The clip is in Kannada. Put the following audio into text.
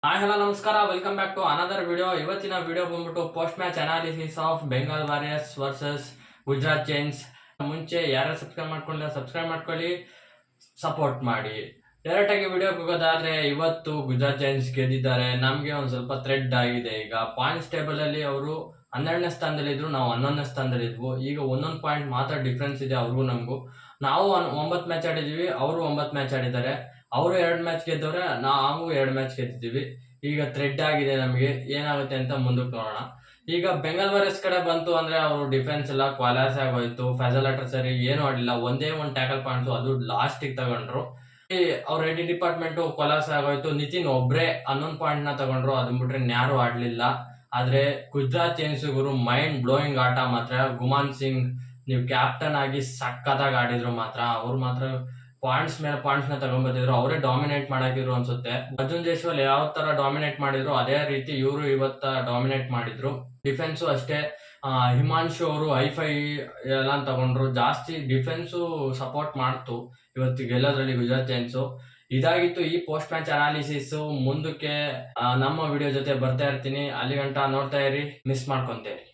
ಹಾಯ್ ಹಲೋ ನಮಸ್ಕಾರ, welcome back to another video. ಇವತ್ತಿನ ವಿಡಿಯೋ ಬಂದ್ಬಿಟ್ಟು post match analysis of Bengal warriors versus Gujarat giants. ಮುಂಚೆ ಯಾರು ಸಬ್ಸ್ಕ್ರೈಬ್ ಮಾಡ್ಕೊಂಡಿಲ್ಲ ಸಬ್ಸ್ಕ್ರೈಬ್ ಮಾಡ್ಕೊಳ್ಳಿ, ಸಪೋರ್ಟ್ ಮಾಡಿ. ಡೈರೆಕ್ಟ್ ಆಗಿ ವಿಡಿಯೋಗೆ ಹೋಗೋದಾದ್ರೆ, ಇವತ್ತು ಗುಜರಾತ್ ಜೈನ್ಸ್ ಗೆದ್ದಿದ್ದಾರೆ. ನಮಗೆ ಒಂದು ಸ್ವಲ್ಪ ಥ್ರೆಡ್ ಆಗಿದೆ. ಈಗ ಪಾಯಿಂಟ್ಸ್ ಟೇಬಲ್ ಅಲ್ಲಿ ಅವರು 12ನೇ ಸ್ಥಾನದಲ್ಲಿ ಇದ್ರು, ನಾವು 11ನೇ ಸ್ಥಾನದಲ್ಲಿ ಇದ್ವು. ಈಗ ಒಂದೊಂದು ಪಾಯಿಂಟ್ ಮಾತ್ರ ಡಿಫ್ರೆನ್ಸ್ ಇದೆ ಅವ್ರಿಗೂ ನಮಗೂ. ನಾವು 9 ಮ್ಯಾಚ್ ಆಡಿದ್ವಿ, ಅವರು 9 ಮ್ಯಾಚ್ ಆಡಿದ್ದಾರೆ. ಅವರು 2 ಮ್ಯಾಚ್ ಗೆದ್ದವ್ರೆ, ನಾವು 2 ಮ್ಯಾಚ್ ಗೆದ್ದಿದ್ದೀವಿ. ಈಗ ಥ್ರೆಡ್ ಆಗಿದೆ, ನಮಗೆ ಏನಾಗುತ್ತೆ ಅಂತ ಮುಂದಕ್ಕೆ ನೋಡೋಣ. ಈಗ ಬೆಂಗಾಲ್ ವಾರಿಯರ್ಸ್ ಕಡೆ ಬಂತು ಅಂದ್ರೆ, ಅವರು ಡಿಫೆನ್ಸ್ ಎಲ್ಲ ಕ್ವಾಲಾಸ್ ಆಗೋಯ್ತು. ಫೈಜಲ್ ಹಟ್ರ್ ಸರಿ ಏನು ಆಡಿಲ್ಲ, ಒಂದೇ ಒಂದು ಟ್ಯಾಕಲ್ ಪಾಯಿಂಟ್ಸ್, ಅದು ಲಾಸ್ಟಿಗೆ ತಗೊಂಡ್ರು. ಅವ್ರ ರೆಡಿ ಡಿಪಾರ್ಟ್ಮೆಂಟ್ ಕೊಲಾಸ್ ಆಗೋಯ್ತು. ನಿತಿನ್ ಒಬ್ರೆ 11 ಪಾಯಿಂಟ್ ನ ತಗೊಂಡ್ರು, ಅದನ್ ಬಿಟ್ರೆ ಯಾರು ಆಡ್ಲಿಲ್ಲ. ಆದ್ರೆ ಗುಜರಾತ್ ಜೈನ್ಸ್ ಗುರು ಮೈಂಡ್ ಬ್ಲೋಯಿಂಗ್ ಆಟ ಮಾತ್ರ. ಗುಮಾನ್ ಸಿಂಗ್ ನೀವು ಕ್ಯಾಪ್ಟನ್ ಆಗಿ ಸಕ್ಕತ್ತಾಗಿ ಆಡಿದ್ರು ಮಾತ್ರ. ಅವ್ರು ಮಾತ್ರ ಪಾಯಿಂಟ್ಸ್ ಮೇಲೆ ಪಾಯಿಂಟ್ಸ್ ನ ತಗೊಂಡ್ಬರ್ತಿದ್ರು, ಅವರೇ ಡಾಮಿನೇಟ್ ಮಾಡಾಕಿದ್ರು ಅನ್ಸುತ್ತೆ. ಅರ್ಜುನ್ ಜೈಸ್ವಾಲ್ ಯಾವ ತರ ಡಾಮಿನೇಟ್ ಮಾಡಿದ್ರು ಅದೇ ರೀತಿ ಇವರು ಇವತ್ತ ಡಾಮಿನೇಟ್ ಮಾಡಿದ್ರು. ಡಿಫೆನ್ಸು ಅಷ್ಟೇ, ಹಿಮಾಂಶು ಅವರು ಐ5 ಎಲ್ಲ ತಗೊಂಡ್ರು. ಜಾಸ್ತಿ ಡಿಫೆನ್ಸು ಸಪೋರ್ಟ್ ಮಾಡ್ತು ಇವತ್ತು ಗೆಲ್ಲೋದ್ರಲ್ಲಿ ಗುಜರಾತ್ ಜೈನ್ಸ್. ಇದಾಗಿತ್ತು ಈ ಪೋಸ್ಟ್ ಮ್ಯಾಚ್ ಅನಾಲಿಸಿಸ್. ಮುಂದಕ್ಕೆ ನಮ್ಮ ವಿಡಿಯೋ ಜೊತೆ ಬರ್ತಾ ಇರ್ತೀನಿ. ಅಲ್ಲಿ ಗಂಟ ನೋಡ್ತಾ ಇರಿ, ಮಿಸ್ ಮಾಡ್ಕೊಂತೇರಿ.